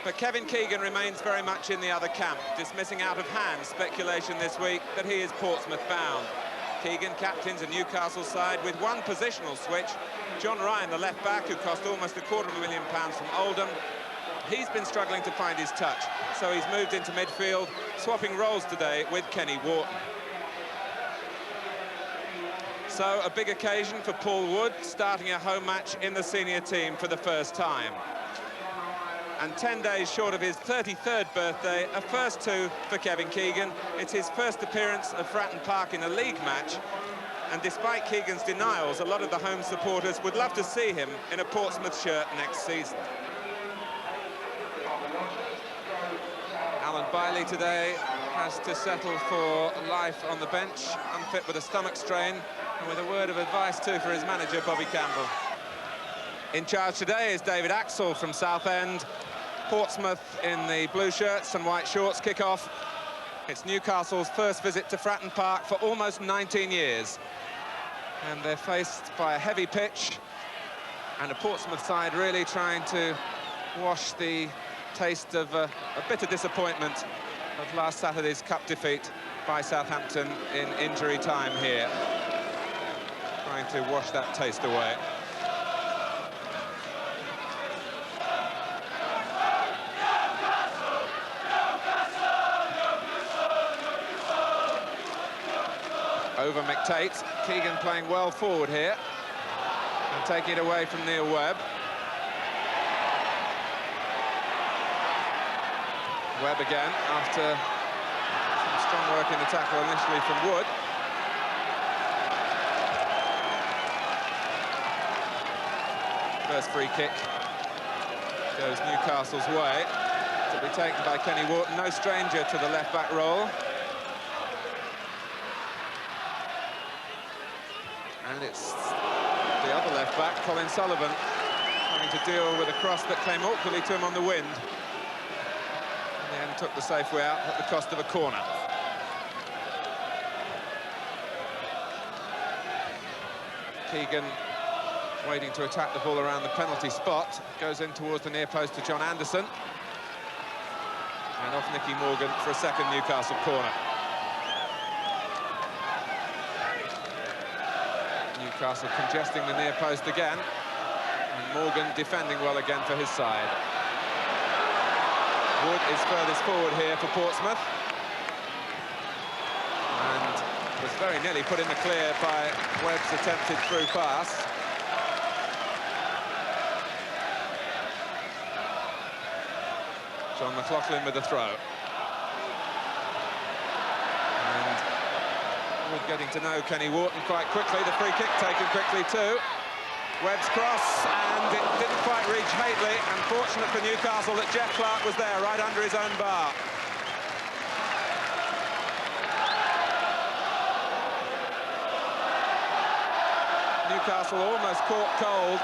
But Kevin Keegan remains very much in the other camp, dismissing out of hand speculation this week that he is Portsmouth bound. Keegan captains a Newcastle side with one positional switch. John Ryan, the left-back, who cost almost £250,000 from Oldham, he's been struggling to find his touch, so he's moved into midfield, swapping roles today with Kenny Wharton. So a big occasion for Paul Wood, starting a home match in the senior team for the first time. And 10 days short of his 33rd birthday, a first two for Kevin Keegan. It's his first appearance at Fratton Park in a league match. And despite Keegan's denials, a lot of the home supporters would love to see him in a Portsmouth shirt next season. Alan Bailey today has to settle for life on the bench, unfit with a stomach strain, and with a word of advice too for his manager, Bobby Campbell. In charge today is David Axel from Southend. Portsmouth in the blue shirts and white shorts kick off. It's Newcastle's first visit to Fratton Park for almost 19 years. And they're faced by a heavy pitch and a Portsmouth side really trying to wash the taste of a bitter disappointment of last Saturday's cup defeat by Southampton in injury time here. Trying to wash that taste away. Over McTate. Keegan playing well forward here and taking it away from Neil Webb. Webb again after some strong work in the tackle initially from Wood. First free kick goes Newcastle's way. To be taken by Kenny Wharton, no stranger to the left-back role. And it's the other left-back, Colin Sullivan, having to deal with a cross that came awkwardly to him on the wind. And then took the safe way out at the cost of a corner. Keegan waiting to attack the ball around the penalty spot. Goes in towards the near post to John Anderson. And off Nicky Morgan for a second Newcastle corner. Newcastle congesting the near post again, and Morgan defending well again for his side. Wood is furthest forward here for Portsmouth, and was very nearly put in the clear by Webb's attempted through pass. John McLaughlin with the throw. Getting to know Kenny Wharton quite quickly. The free kick taken quickly too. Webb's cross, and it didn't quite reach Haitley. Unfortunate for Newcastle that Jeff Clark was there, right under his own bar. Newcastle almost caught cold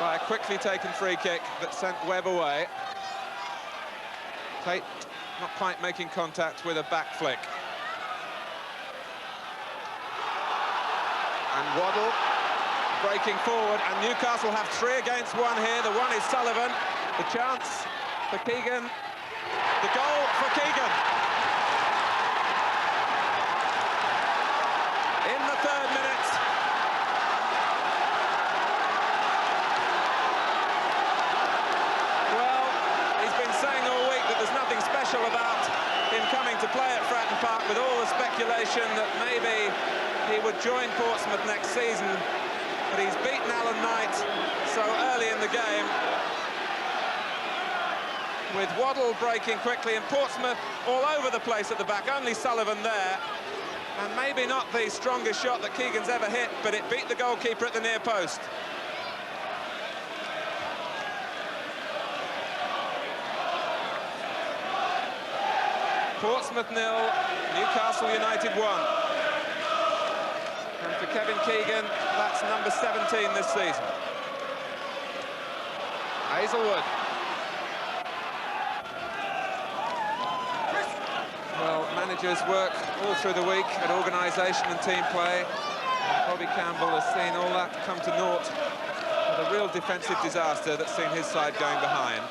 by a quickly taken free kick that sent Webb away. Tate not quite making contact with a back flick. And Waddle breaking forward, and Newcastle have 3 against 1 here. The one is Sullivan. The chance for Keegan. The goal for Keegan. In the 3rd minute. Well, he's been saying all week that there's nothing special about him coming to play at Fratton Park, with all the speculation that maybe he would join Portsmouth next season, but he's beaten Alan Knight so early in the game, with Waddle breaking quickly and Portsmouth all over the place at the back. Only Sullivan there, and maybe not the strongest shot that Keegan's ever hit, but it beat the goalkeeper at the near post. Portsmouth 0, Newcastle United 1. And for Kevin Keegan, that's number 17 this season. Hazelwood. Well, managers work all through the week at organisation and team play. And Bobby Campbell has seen all that come to naught with a real defensive disaster that's seen his side going behind.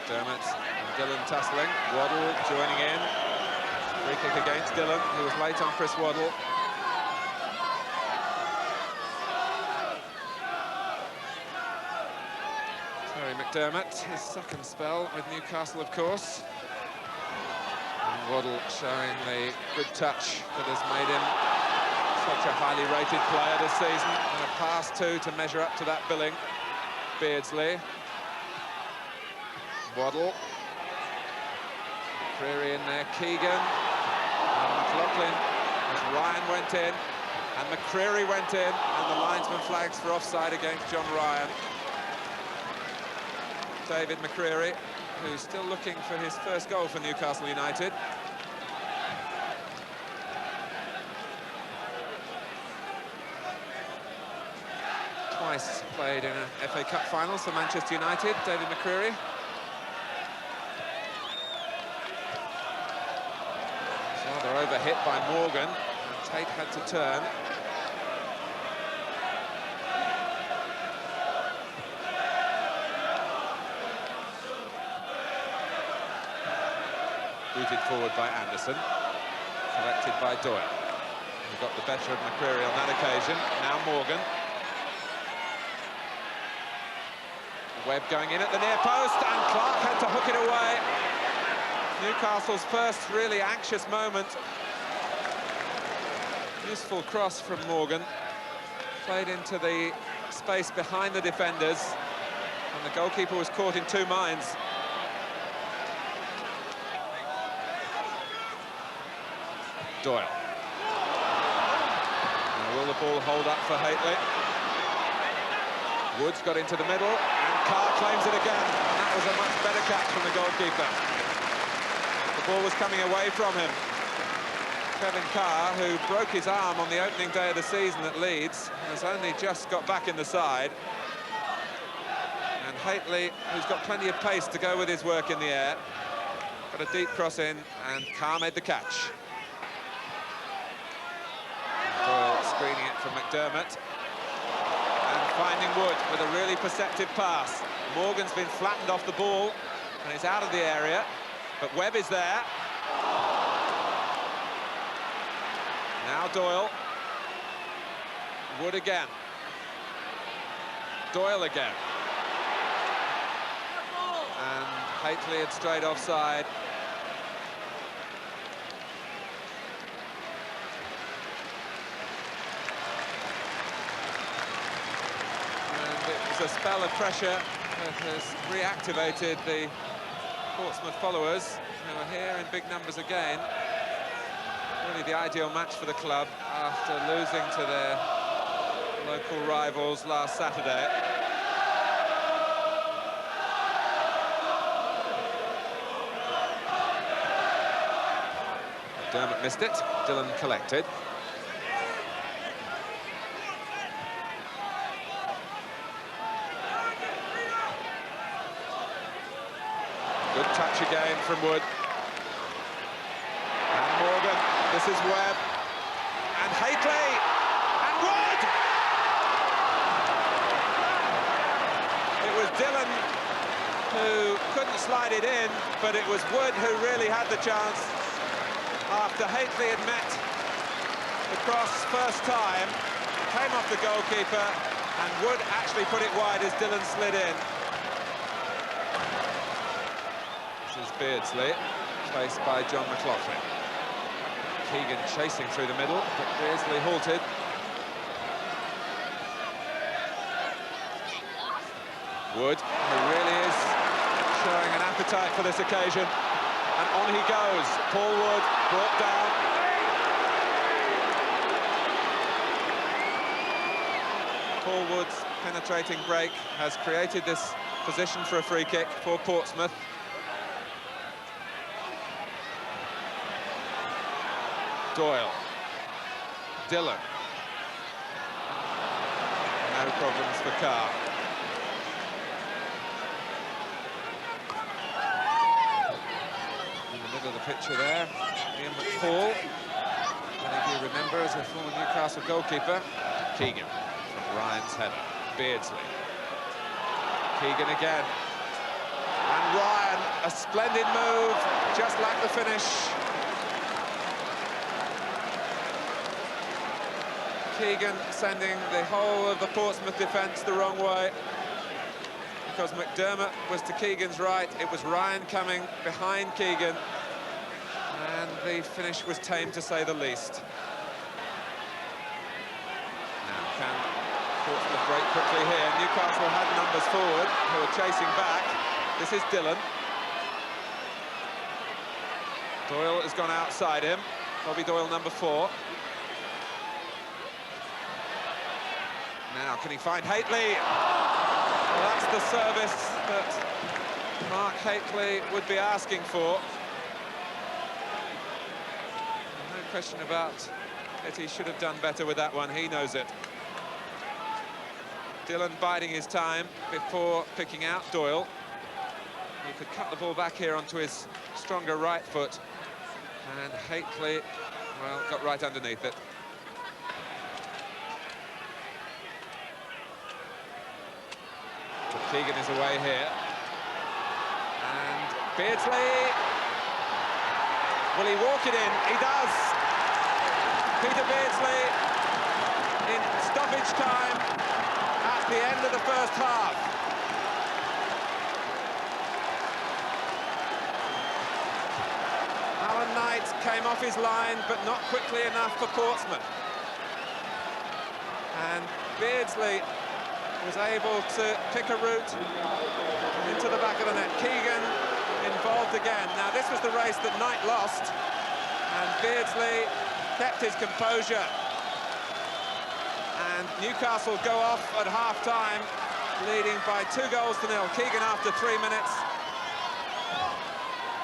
McDermott and Dillon tussling. Waddle joining in. Free kick against Dillon, who was late on Chris Waddle. Terry McDermott, his second spell with Newcastle, of course. And Waddle showing the good touch that has made him such a highly rated player this season. And a pass too to measure up to that billing. Beardsley. Waddle. McCreary in there, Keegan. And McLaughlin, as Ryan went in. And McCreary went in. And the linesman flags for offside against John Ryan. David McCreary, who's still looking for his first goal for Newcastle United. Twice played in a FA Cup final for Manchester United, David McCreary. Rather overhit by Morgan, and Tate had to turn. Booted forward by Anderson, collected by Doyle, who got the better of McCreary on that occasion. Now Morgan. Webb going in at the near post, and Clark had to hook it away. Newcastle's first really anxious moment. Useful cross from Morgan. Played into the space behind the defenders, and the goalkeeper was caught in two minds. Doyle. Now will the ball hold up for Haitley? Woods got into the middle, and Carr claims it again. And that was a much better catch from the goalkeeper. The ball was coming away from him. Kevin Carr, who broke his arm on the opening day of the season at Leeds, has only just got back in the side. And Haitley, who's got plenty of pace to go with his work in the air, got a deep cross in, and Carr made the catch. Doyle screening it from McDermott. And finding Wood with a really perceptive pass. Morgan's been flattened off the ball, and it's out of the area, but Webb is there. Now Doyle. Wood again. Doyle again. And Haitley had straight offside. A spell of pressure that has reactivated the Portsmouth followers, who are here in big numbers again. Really the ideal match for the club after losing to their local rivals last Saturday. Dermot missed it, Dillon collected. Good touch again from Wood. And Morgan, this is Webb. And Haitley, and Wood! It was Dillon who couldn't slide it in, but it was Wood who really had the chance. After Haitley had met the cross first time, came off the goalkeeper, and Wood actually put it wide as Dillon slid in. This is Beardsley, faced by John McLaughlin. Keegan chasing through the middle, but Beardsley halted. Wood, who really is showing an appetite for this occasion. And on he goes. Paul Wood brought down. Paul Wood's penetrating break has created this position for a free kick for Portsmouth. Doyle. Dillon. No problems for Carr. In the middle of the picture there, Ian McFall. Many of you remember as a former Newcastle goalkeeper. Keegan from Ryan's header. Beardsley. Keegan again. And Ryan, a splendid move, just like the finish. Keegan sending the whole of the Portsmouth defence the wrong way. Because McDermott was to Keegan's right, it was Ryan coming behind Keegan. And the finish was tame, to say the least. Now, can Portsmouth break quickly here? Newcastle had numbers forward who are chasing back. This is Dillon. Doyle has gone outside him. Bobby Doyle, number 4. Now, can he find Haitley? Well, that's the service that Mark Haitley would be asking for. No question about it, he should have done better with that one, he knows it. Dillon biding his time before picking out Doyle. He could cut the ball back here onto his stronger right foot. And Haitley, well, got right underneath it. But Keegan is away here. And Beardsley. Will he walk it in? He does. Peter Beardsley in stoppage time at the end of the first half. Alan Knight came off his line, but not quickly enough for Portsmouth. And Beardsley was able to pick a route into the back of the net. Keegan involved again. Now, this was the race that Knight lost, and Beardsley kept his composure. And Newcastle go off at half-time, leading by 2 goals to 0. Keegan after 3 minutes.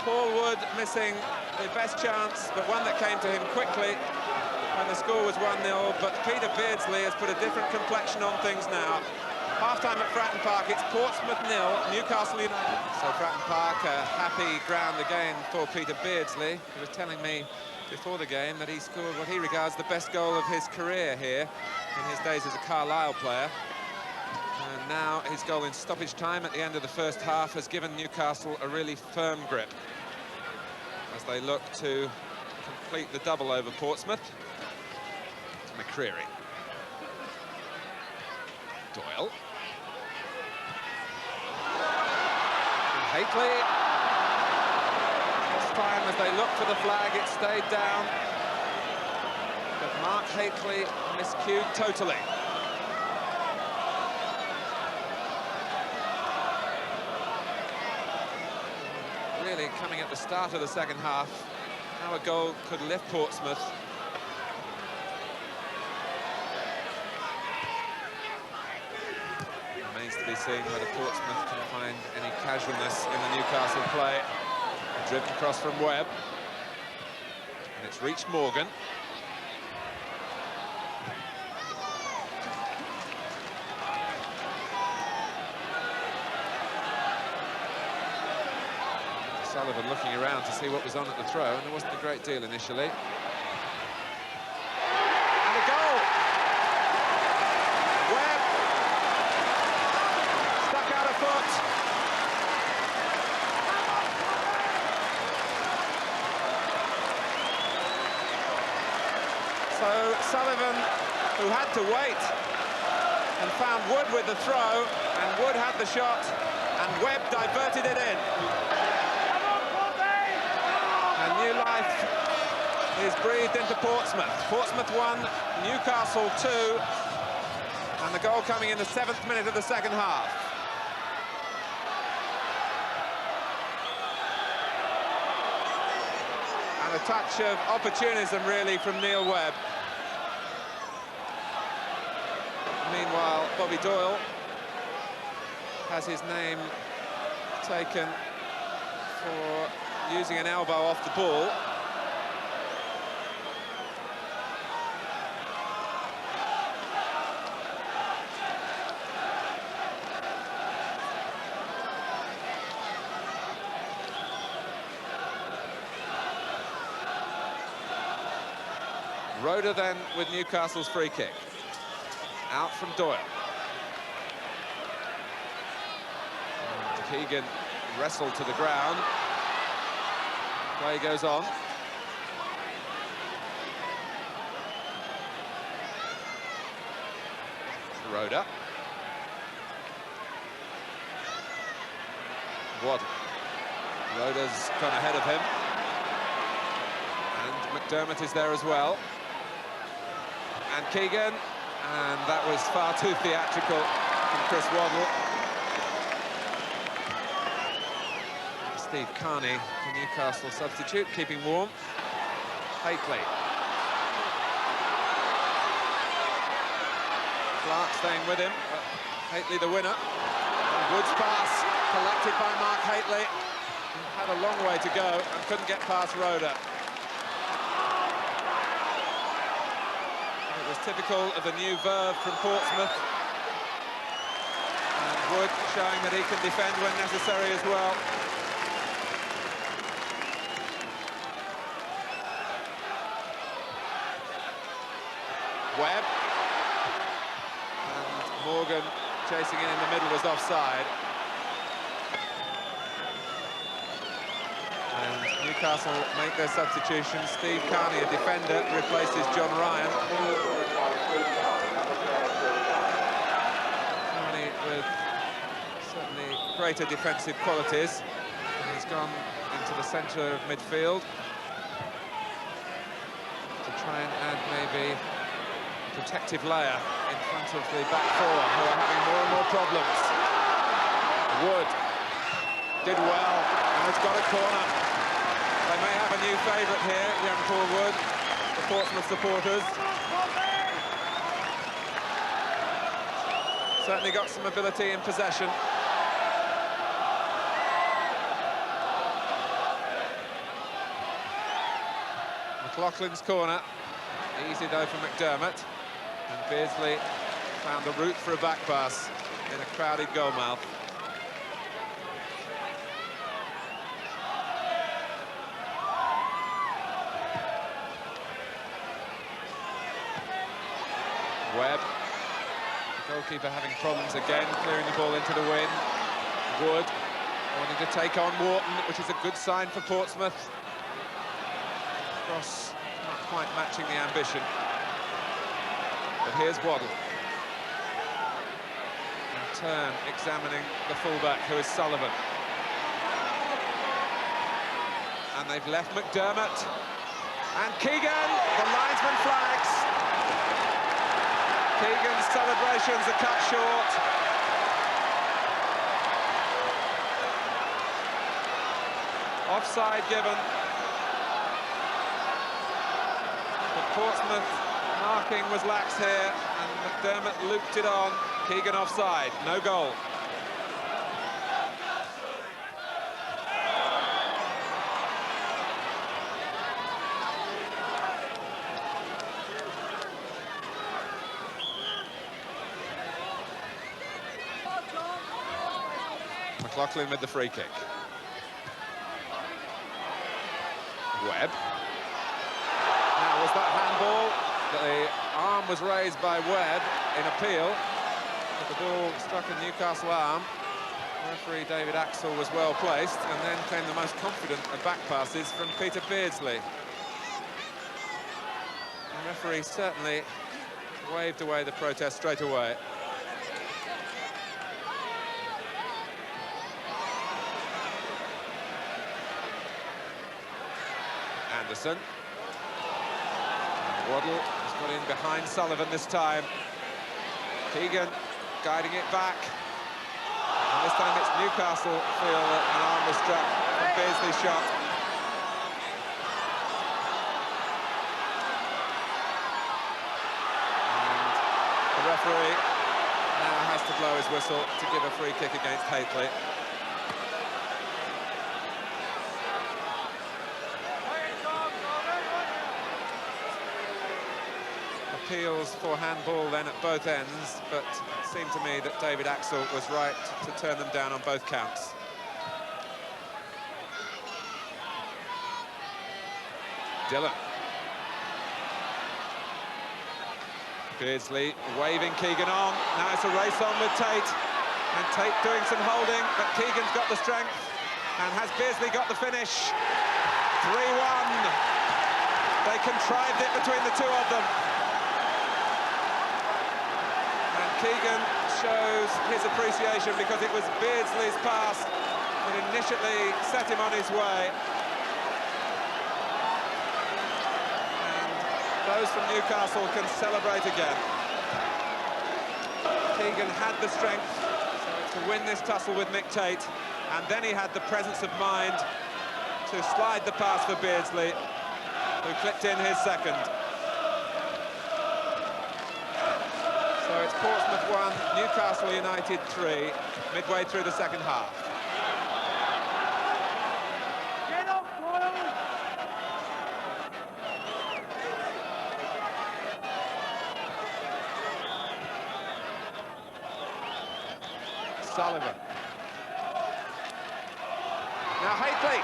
Paul Wood missing the best chance, but one that came to him quickly when the score was 1-0. But Peter Beardsley has put a different complexion on things now. Half-time at Fratton Park, it's Portsmouth 0, Newcastle United. So Fratton Park, a happy ground again for Peter Beardsley. He was telling me before the game that he scored what he regards the best goal of his career here in his days as a Carlisle player. And now his goal in stoppage time at the end of the first half has given Newcastle a really firm grip as they look to complete the double over Portsmouth. McCreary. Doyle. And Haitley. This time, as they looked for the flag, it stayed down. But Mark Haitley miscued totally. Really coming at the start of the second half, how a goal could lift Portsmouth. Remains to be seen whether Portsmouth can find any casualness in the Newcastle play. Driven across from Webb. And it's reached Morgan. Sullivan looking around to see what was on at the throw, and there wasn't a great deal initially. And a goal! Webb stuck out a foot. So Sullivan, who had to wait, and found Wood with the throw, and Wood had the shot, and Webb diverted it in. New life is breathed into Portsmouth. Portsmouth 1, Newcastle 2, and the goal coming in the 7th minute of the second half. And a touch of opportunism, really, from Neil Webb. Meanwhile, Bobby Doyle has his name taken for using an elbow off the ball. Roeder then with Newcastle's free kick. Out from Doyle. And Keegan wrestled to the ground. Play goes on. Roda. Waddle. Roda's gone ahead of him. And McDermott is there as well. And Keegan. And that was far too theatrical from Chris Waddle. Steve Carney, the Newcastle substitute, keeping warm. Hately. Clark staying with him, but Hately the winner. And Wood's pass collected by Mark Hately. He had a long way to go and couldn't get past Roda. It was typical of the new verve from Portsmouth. And Wood showing that he can defend when necessary as well. Webb. And Morgan chasing in the middle was offside. And Newcastle make their substitution. Steve Carney, a defender, replaces John Ryan. Carney with certainly greater defensive qualities. And he's gone into the centre of midfield to try and add maybe protective layer in front of the back four, who are having more and more problems. Wood did well, and has got a corner. They may have a new favourite here, young Paul Wood, the Portsmouth supporters. Certainly got some ability in possession. McLaughlin's corner, easy though for McDermott. And Beardsley found the route for a back pass in a crowded goalmouth. Webb, the goalkeeper having problems again, clearing the ball into the wind. Wood wanting to take on Wharton, which is a good sign for Portsmouth. Cross not quite matching the ambition. But here's Waddle. In turn, examining the fullback, who is Sullivan. And they've left McDermott. And Keegan, the linesman flags. Keegan's celebrations are cut short. Offside given. But Portsmouth marking was lax here, and McDermott looped it on. Keegan offside, no goal. McLaughlin with the free kick. Webb. Now, was that handball? The arm was raised by Webb in appeal, but the ball struck a Newcastle arm. Referee David Axel was well placed, and then came the most confident of back passes from Peter Beardsley. The referee certainly waved away the protest straight away. Anderson. And Waddle has got in behind Sullivan this time. Keegan guiding it back. And this time it's Newcastle feel that an arm was struck from Beardsley's shot. And the referee now has to blow his whistle to give a free kick against Hately. Appeals for handball then at both ends, but it seemed to me that David Axel was right to turn them down on both counts. Dillon. Beardsley waving Keegan on. Now it's a race on with Tate. And Tate doing some holding, but Keegan's got the strength. And has Beardsley got the finish? 3-1. They contrived it between the two of them. And Keegan shows his appreciation because it was Beardsley's pass that initially set him on his way. And those from Newcastle can celebrate again. Keegan had the strength to win this tussle with Mick Tate, and then he had the presence of mind to slide the pass for Beardsley, who clipped in his second. So it's Portsmouth 1, Newcastle United 3, midway through the second half. Get up, Boyle! Sullivan. Now Haley.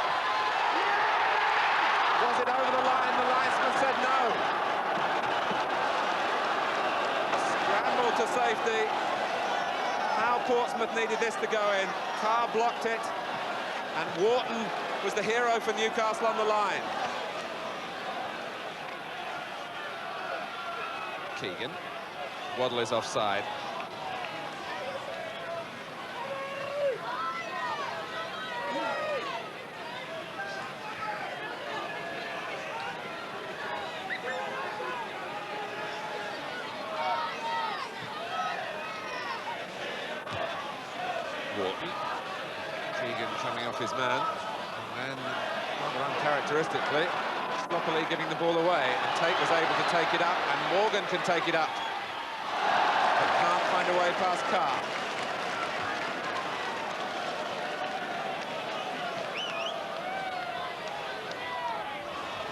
Was it over the line? The linesman said no. Scramble to safety. How Portsmouth needed this to go in. Carr blocked it. And Wharton was the hero for Newcastle on the line. Keegan. Waddle is offside. Wharton. Keegan coming off his man, and then, rather uncharacteristically, sloppily giving the ball away, and Tate was able to take it up, and Morgan can take it up, but can't find a way past Carr.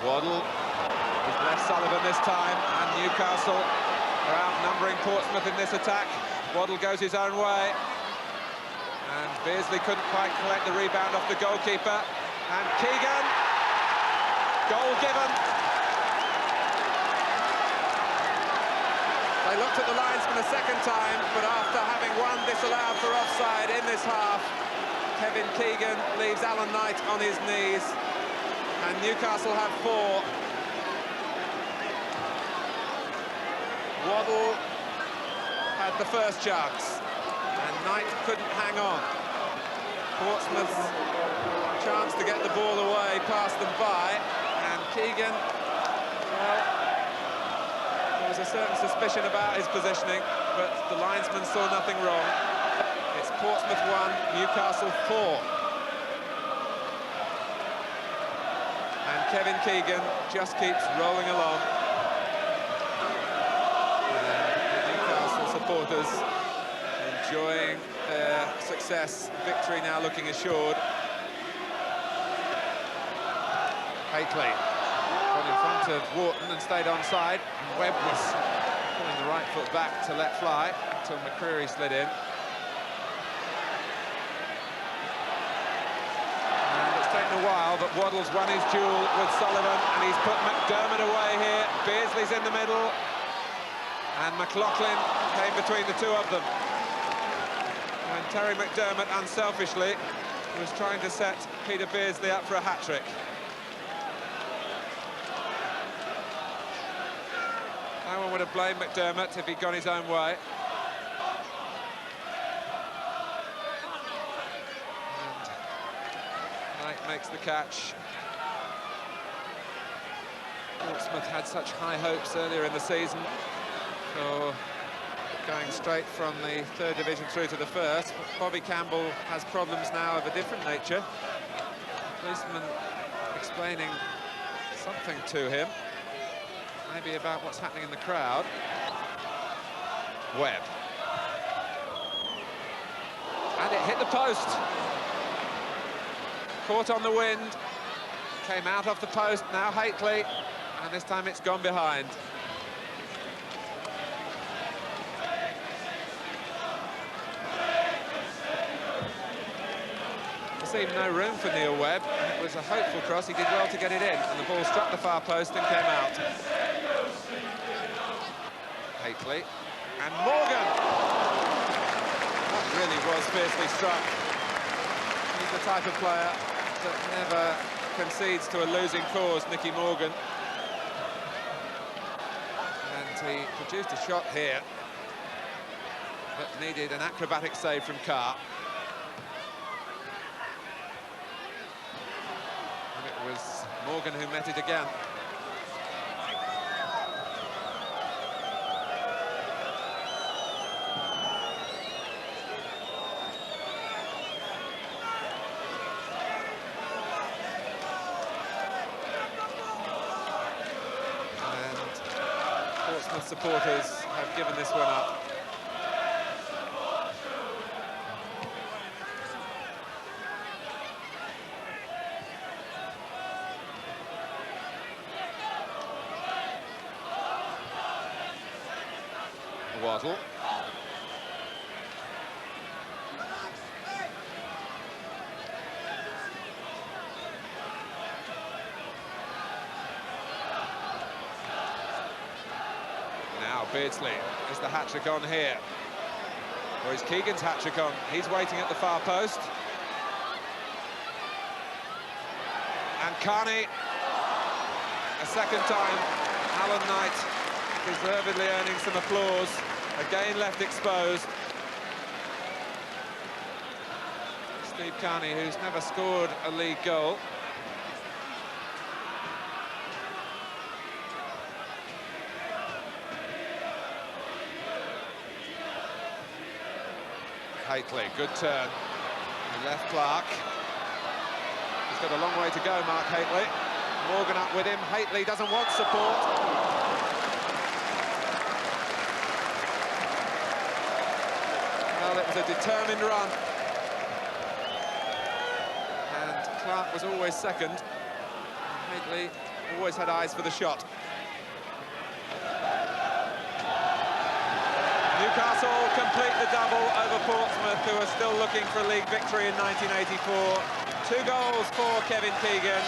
Waddle has left Sullivan this time, and Newcastle are outnumbering Portsmouth in this attack. Waddle goes his own way. And Beardsley couldn't quite collect the rebound off the goalkeeper. And Keegan, goal given. They looked at the linesman a second time, but after having one disallowed for offside in this half, Kevin Keegan leaves Alan Knight on his knees. And Newcastle have 4. Waddle had the first chance. And Knight couldn't hang on. Portsmouth's chance to get the ball away passed them by, and Keegan, well, there was a certain suspicion about his positioning, but the linesman saw nothing wrong. It's Portsmouth 1, Newcastle 4. And Kevin Keegan just keeps rolling along. And the Newcastle supporters enjoying their success, victory now looking assured. Haley got in front of Wharton and stayed onside. And Webb was pulling the right foot back to let fly until McCreary slid in. And it's taken a while, but Waddle's won his duel with Sullivan, and he's put McDermott away here. Beardsley's in the middle, and McLaughlin came between the two of them. And Terry McDermott, unselfishly, was trying to set Peter Beardsley up for a hat-trick. No one would have blamed McDermott if he'd gone his own way. And Knight makes the catch. Portsmouth had such high hopes earlier in the season for going straight from the 3rd division through to the 1st. Bobby Campbell has problems now of a different nature. Policeman explaining something to him, maybe about what's happening in the crowd. Webb. And it hit the post. Caught on the wind. Came out off the post, now Haley. And this time it's gone behind. There seemed no room for Neil Webb, and it was a hopeful cross. He did well to get it in, and the ball struck the far post and came out. Haley and Morgan. That really was fiercely struck. He He's the type of player that never concedes to a losing cause, Nicky Morgan. And he produced a shot here that needed an acrobatic save from Carr. And it was Morgan who met it again. Portsmouth supporters have given this one up. Waddle. Now Beardsley is the hat-trick on here. Or is Keegan's hat-trick on? He's waiting at the far post. And Carney, a second time, Alan Knight deservedly earning some applause. Again left exposed. Steve Carney, who's never scored a league goal. Haitley, good turn. He left Clark. He's got a long way to go, Mark Haitley. Morgan up with him. Haitley doesn't want support. Well, it was a determined run. And Clark was always second. Haitley always had eyes for the shot. Newcastle complete the double over Portsmouth, who are still looking for a league victory in 1984. 2 goals for Kevin Keegan,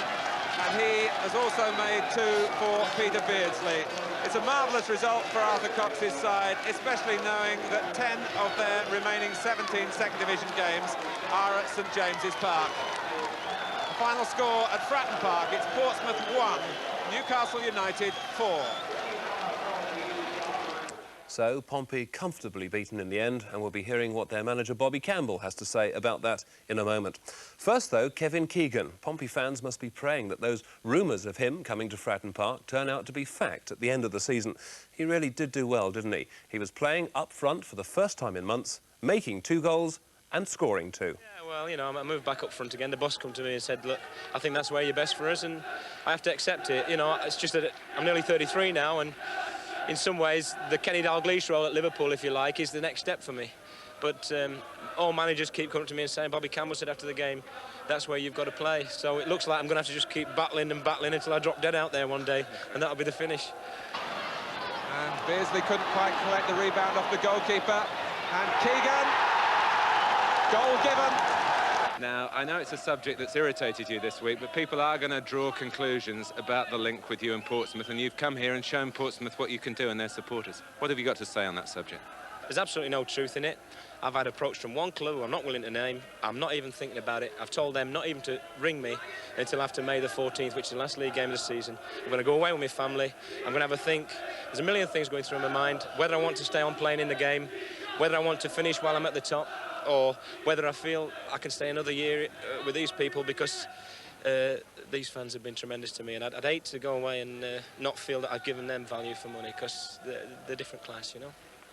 and he has also made 2 for Peter Beardsley. It's a marvellous result for Arthur Cox's side, especially knowing that 10 of their remaining 17 second division games are at St James's Park. The final score at Fratton Park, it's Portsmouth 1, Newcastle United 4. So, Pompey comfortably beaten in the end, and we'll be hearing what their manager Bobby Campbell has to say about that in a moment. First, though, Kevin Keegan. Pompey fans must be praying that those rumours of him coming to Fratton Park turn out to be fact at the end of the season. He really did do well, didn't he? He was playing up front for the first time in months, making 2 goals and scoring 2. Yeah, well, you know, I moved back up front again. The boss come to me and said, look, I think that's where you're best for us, and I have to accept it. You know, it's just that I'm nearly 33 now, and in some ways, the Kenny Dalglish role at Liverpool, if you like, is the next step for me. But all managers keep coming to me and saying, Bobby Campbell said after the game, that's where you've got to play. So it looks like I'm going to have to just keep battling and battling until I drop dead out there one day, and that'll be the finish. And Beardsley couldn't quite collect the rebound off the goalkeeper. And Keegan, goal given. Now, I know it's a subject that's irritated you this week, but people are going to draw conclusions about the link with you and Portsmouth, and you've come here and shown Portsmouth what you can do and their supporters. What have you got to say on that subject? There's absolutely no truth in it. I've had approach from one club who I'm not willing to name. I'm not even thinking about it. I've told them not even to ring me until after May the 14th, which is the last league game of the season. I'm going to go away with my family. I'm going to have a think. There's a million things going through my mind, whether I want to stay on playing in the game, whether I want to finish while I'm at the top, or whether I feel I can stay another year with these people, because these fans have been tremendous to me, and I'd hate to go away and not feel that I've given them value for money, because they're different class, you know.